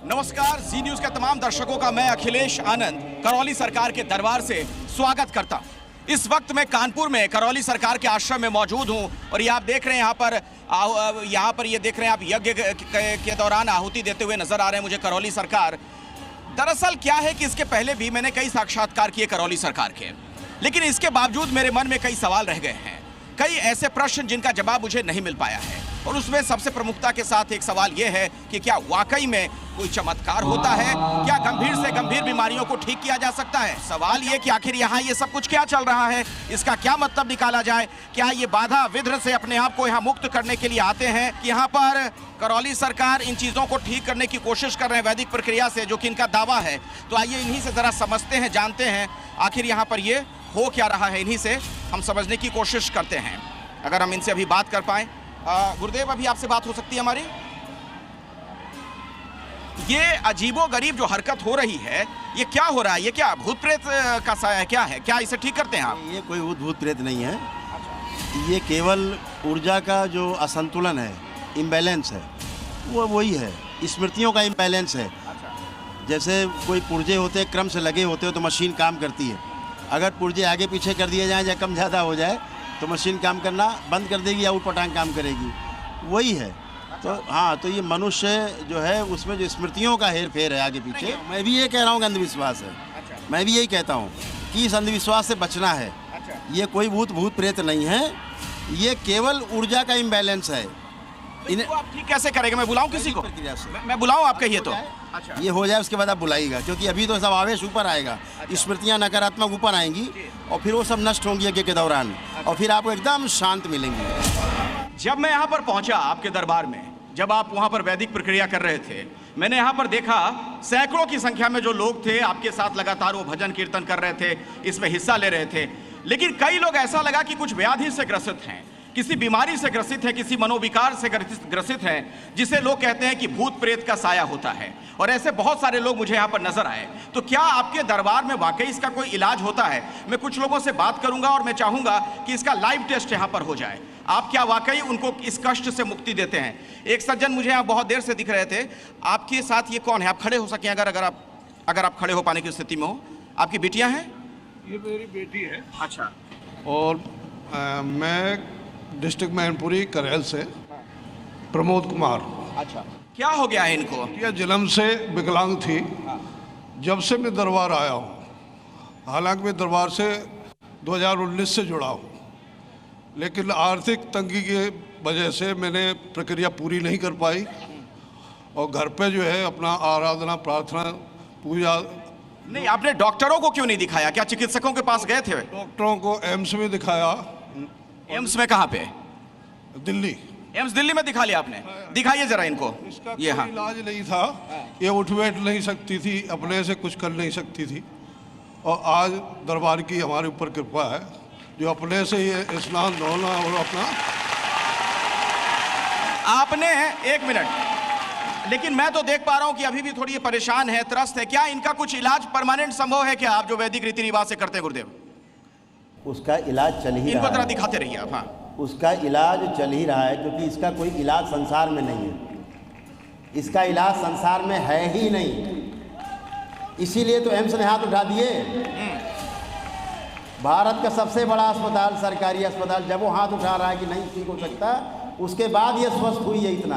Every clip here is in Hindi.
नमस्कार, जी न्यूज के तमाम दर्शकों का मैं अखिलेश आनंद करौली सरकार के दरबार से स्वागत करता हूं। इस वक्त मैं कानपुर में करौली सरकार के आश्रम में मौजूद हूं और ये आप देख रहे हैं यहाँ पर ये देख रहे हैं आप यज्ञ के दौरान आहुति देते हुए नजर आ रहे हैं मुझे करौली सरकार। दरअसल क्या है कि इसके पहले भी मैंने कई साक्षात्कार किए करौली सरकार के, लेकिन इसके बावजूद मेरे मन में कई सवाल रह गए हैं, कई ऐसे प्रश्न जिनका जवाब मुझे नहीं मिल पाया है। और उसमें सबसे प्रमुखता के साथ एक सवाल यह है कि क्या वाकई में कोई चमत्कार होता है? क्या गंभीर से गंभीर बीमारियों को ठीक किया जा सकता है? सवाल ये कि आखिर यहाँ ये सब कुछ क्या चल रहा है, इसका क्या मतलब निकाला जाए? क्या ये बाधा विघ्न से अपने आप को यहाँ मुक्त करने के लिए आते हैं कि यहाँ पर करौली सरकार इन चीज़ों को ठीक करने की कोशिश कर रहे हैं वैदिक प्रक्रिया से, जो कि इनका दावा है? तो आइए इन्हीं से ज़रा समझते हैं, जानते हैं आखिर यहाँ पर ये हो क्या रहा है। इन्हीं से हम समझने की कोशिश करते हैं, अगर हम इनसे अभी बात कर पाएँ। गुरुदेव, अभी आपसे बात हो सकती है हमारी? ये अजीबोगरीब जो हरकत हो रही है, ये क्या हो रहा है? ये क्या भूत प्रेत का साया है? क्या है? क्या इसे ठीक करते हैं आप? ये कोई भूत प्रेत नहीं है। ये केवल ऊर्जा का जो असंतुलन है, इम्बैलेंस है, वो वही है। स्मृतियों का इम्बैलेंस है। जैसे कोई पुर्जे होते हैं, क्रम से लगे होते हो तो मशीन काम करती है। अगर पुर्जे आगे पीछे कर दिए जाएँ या कम ज़्यादा हो जाए तो मशीन काम करना बंद कर देगी या उटपटांग काम करेगी, वही है। तो हाँ, तो ये मनुष्य जो है उसमें जो स्मृतियों का हेर फेर है आगे पीछे, मैं भी ये कह रहा हूँ कि अंधविश्वास है। मैं भी यही कहता हूँ कि इस अंधविश्वास से बचना है। ये कोई भूत प्रेत नहीं है, ये केवल ऊर्जा का इम्बैलेंस है। इन्हें आप ठीक कैसे करेंगे? मैं बुलाऊं किसी को? मैं बुलाऊं? आप कहिए तो। ये हो जाए उसके बाद आप बुलाइएगा, क्योंकि अभी तो सब आवेश ऊपर आएगा, स्मृतियाँ नकारात्मक ऊपर आएंगी और फिर वो सब नष्ट होंगी यज्ञ के दौरान, और फिर आपको एकदम शांत मिलेंगी। जब मैं यहाँ पर पहुँचा आपके दरबार में, जब आप वहाँ पर वैदिक प्रक्रिया कर रहे थे, मैंने यहाँ पर देखा सैकड़ों की संख्या में जो लोग थे आपके साथ लगातार वो भजन कीर्तन कर रहे थे, इसमें हिस्सा ले रहे थे। लेकिन कई लोग ऐसा लगा कि कुछ व्याधि से ग्रसित हैं, किसी बीमारी से ग्रसित है, किसी मनोविकार से ग्रसित हैं, जिसे लोग कहते हैं कि भूत प्रेत का साया होता है। और ऐसे बहुत सारे लोग मुझे यहाँ पर नजर आए। तो क्या आपके दरबार में वाकई इसका कोई इलाज होता है? मैं कुछ लोगों से बात करूंगा और मैं चाहूंगा कि इसका लाइव टेस्ट यहाँ पर हो जाए। आप क्या वाकई उनको इस कष्ट से मुक्ति देते हैं? एक सज्जन मुझे यहाँ बहुत देर से दिख रहे थे। आपके साथ ये कौन है? आप खड़े हो सकें अगर आप खड़े हो पाने की स्थिति में हो। आपकी बेटियां हैं? ये मेरी बेटी है। अच्छा। और मैं डिस्ट्रिक्ट मैनपुरी करेल से प्रमोद कुमार। अच्छा, क्या हो गया है इनको? यह जन्म से विकलांग थी। जब से मैं दरबार आया हूँ, हालांकि मैं दरबार से 2019 से जुड़ा हूँ, लेकिन आर्थिक तंगी की वजह से मैंने प्रक्रिया पूरी नहीं कर पाई और घर पे जो है अपना आराधना, प्रार्थना, पूजा। नहीं, आपने डॉक्टरों को क्यों नहीं दिखाया? क्या चिकित्सकों के पास गए थे? डॉक्टरों को एम्स में दिखाया। एम्स में कहाँ पे? दिल्ली। एम्स दिल्ली में दिखा लिया आपने? दिखाइए जरा इनको। इसका ये कोई इलाज नहीं था। ये उठ बैठ नहीं सकती थी, अपने से कुछ कर नहीं सकती थी, और आज दरबार की हमारे ऊपर कृपा है जो अपने से ये स्नान धोना और अपना। आपने एक मिनट, लेकिन मैं तो देख पा रहा हूं कि अभी भी थोड़ी ये परेशान है, त्रस्त है। क्या इनका कुछ इलाज परमानेंट संभव है क्या? आप जो वैदिक रीति रिवाज से करते हैं गुरुदेव, उसका इलाज चल ही रहा है। इनको जरा दिखाते रहिए आप। हाँ, उसका इलाज चल ही रहा है, क्योंकि इसका कोई इलाज संसार में नहीं है। इसका इलाज संसार में है ही नहीं, इसीलिए तो एम्स ने हाथ उठा दिए। भारत का सबसे बड़ा अस्पताल, सरकारी अस्पताल, जब वो हाथ उठा रहा है कि नहीं ठीक हो सकता, उसके बाद ये स्वस्थ हुई है। इतना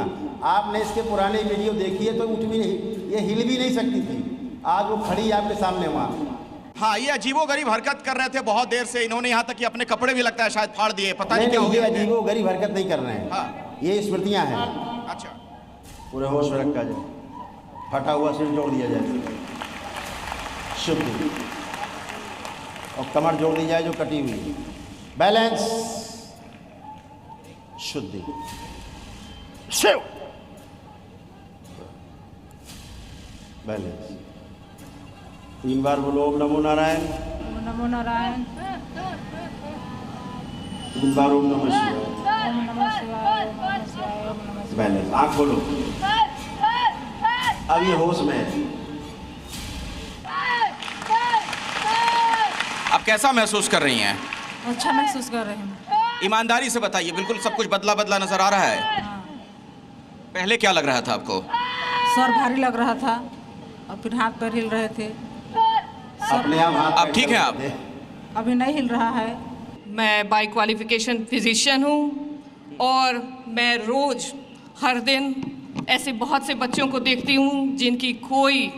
आपने इसके पुराने वीडियो देखी है तो उठ भी नहीं, ये हिल भी नहीं सकती थी। आज वो खड़ी आपके सामने वहाँ। हाँ, ये अजीबोगरीब हरकत कर रहे थे बहुत देर से। इन्होंने यहाँ तक कि अपने कपड़े भी लगता है शायद फाड़ दिए, पता नहीं क्या हो गया। अजीबोगरीब हरकत नहीं कर रहे हैं। हाँ, ये स्मृतियाँ हैं। अच्छा, पूरे होश में रखा जाए, फटा हुआ सिर जोड़ दिया जाए शुद्ध, और कमर जोड़ दी जाए जो कटी हुई, बैलेंस, शुद्धि, शिव, बैलेंस। 3 बार बोलो ओम नमो नारायण। ओम नमो नारायण। 3 बार ओम नमः शिवाय। ओम नमः शिवाय। ओम नमः शिवाय। ओम नमः शिवाय। बैलेंस। आँख खोलो। अब ये होश में है। आप कैसा महसूस कर रही हैं? अच्छा महसूस कर रहे हैं। ईमानदारी से बताइए, बिल्कुल सब कुछ बदला बदला नजर आ रहा है। हाँ। पहले क्या लग रहा था आपको? सर भारी लग रहा था और फिर हाथ पैर हिल रहे थे। अपने आप हाथ अब ठीक है आप? अभी नहीं हिल रहा है। मैं बाय क्वालिफिकेशन फिजिशियन हूँ और मैं रोज़ हर दिन ऐसे बहुत से बच्चों को देखती हूँ जिनकी कोई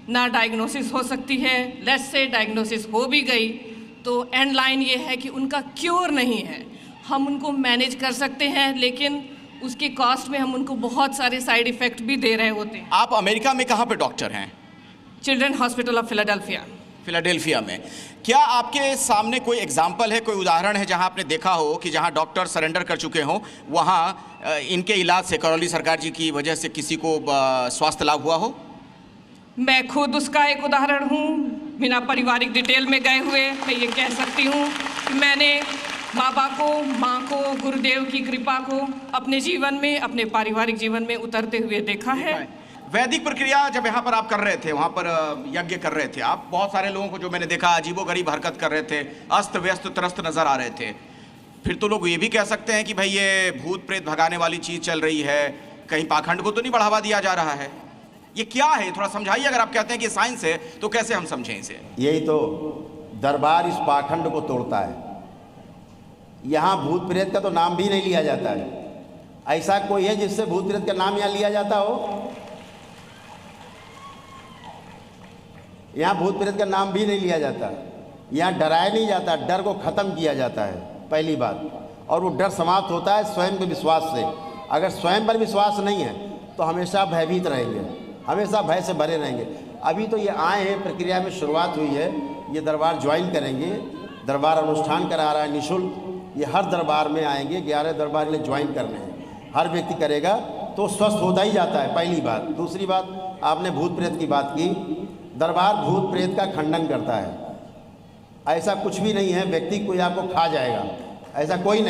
ना डायग्नोसिस हो सकती है, लेट्स से डायग्नोसिस हो भी गई तो एंड लाइन ये है कि उनका क्योर नहीं है। हम उनको मैनेज कर सकते हैं लेकिन उसके कॉस्ट में हम उनको बहुत सारे साइड इफ़ेक्ट भी दे रहे होते हैं। आप अमेरिका में कहाँ पे डॉक्टर हैं? Children hospital of Philadelphia. Philadelphia में। क्या आपके सामने कोई एग्जाम्पल है, कोई उदाहरण है जहां आपने देखा हो कि जहां डॉक्टर सरेंडर कर चुके हों वहां इनके इलाज से, करौली सरकार जी की वजह से किसी को स्वास्थ्य लाभ हुआ हो? मैं खुद उसका एक उदाहरण हूँ। बिना पारिवारिक डिटेल में गए हुए मैं ये कह सकती हूँ कि मैंने बाबा को, माँ को, गुरुदेव की कृपा को अपने जीवन में, अपने पारिवारिक जीवन में उतरते हुए देखा है। वैदिक प्रक्रिया जब यहाँ पर आप कर रहे थे, वहाँ पर यज्ञ कर रहे थे आप, बहुत सारे लोगों को जो मैंने देखा अजीबोगरीब हरकत कर रहे थे, अस्त व्यस्त त्रस्त नजर आ रहे थे। फिर तो लोग ये भी कह सकते हैं कि भाई ये भूत प्रेत भगाने वाली चीज़ चल रही है, कहीं पाखंड को तो नहीं बढ़ावा दिया जा रहा है? ये क्या है, थोड़ा समझाइए। अगर आप कहते हैं कि साइंस है तो कैसे हम समझें इसे? यही तो दरबार इस पाखंड को तोड़ता है। यहाँ भूत प्रेत का तो नाम भी नहीं लिया जाता है। ऐसा कोई है जिससे भूत प्रेत का नाम यहाँ लिया जाता हो? यहाँ भूत प्रेत का नाम भी नहीं लिया जाता। यहाँ डराया नहीं जाता, डर को ख़त्म किया जाता है, पहली बात। और वो डर समाप्त होता है स्वयं के विश्वास से। अगर स्वयं पर विश्वास नहीं है तो हमेशा भयभीत रहेंगे, हमेशा भय से भरे रहेंगे। अभी तो ये आए हैं, प्रक्रिया में शुरुआत हुई है, ये दरबार ज्वाइन करेंगे। दरबार अनुष्ठान करा रहा है निःशुल्क। ये हर दरबार में आएंगे, 11 दरबार में ज्वाइन करने हैं। हर व्यक्ति करेगा तो स्वस्थ होता ही जाता है, पहली बात। दूसरी बात, आपने भूत प्रेत की बात की। दरबार भूत प्रेत का खंडन करता है। ऐसा कुछ भी नहीं है व्यक्ति कोई आपको खा जाएगा, ऐसा कोई नहीं।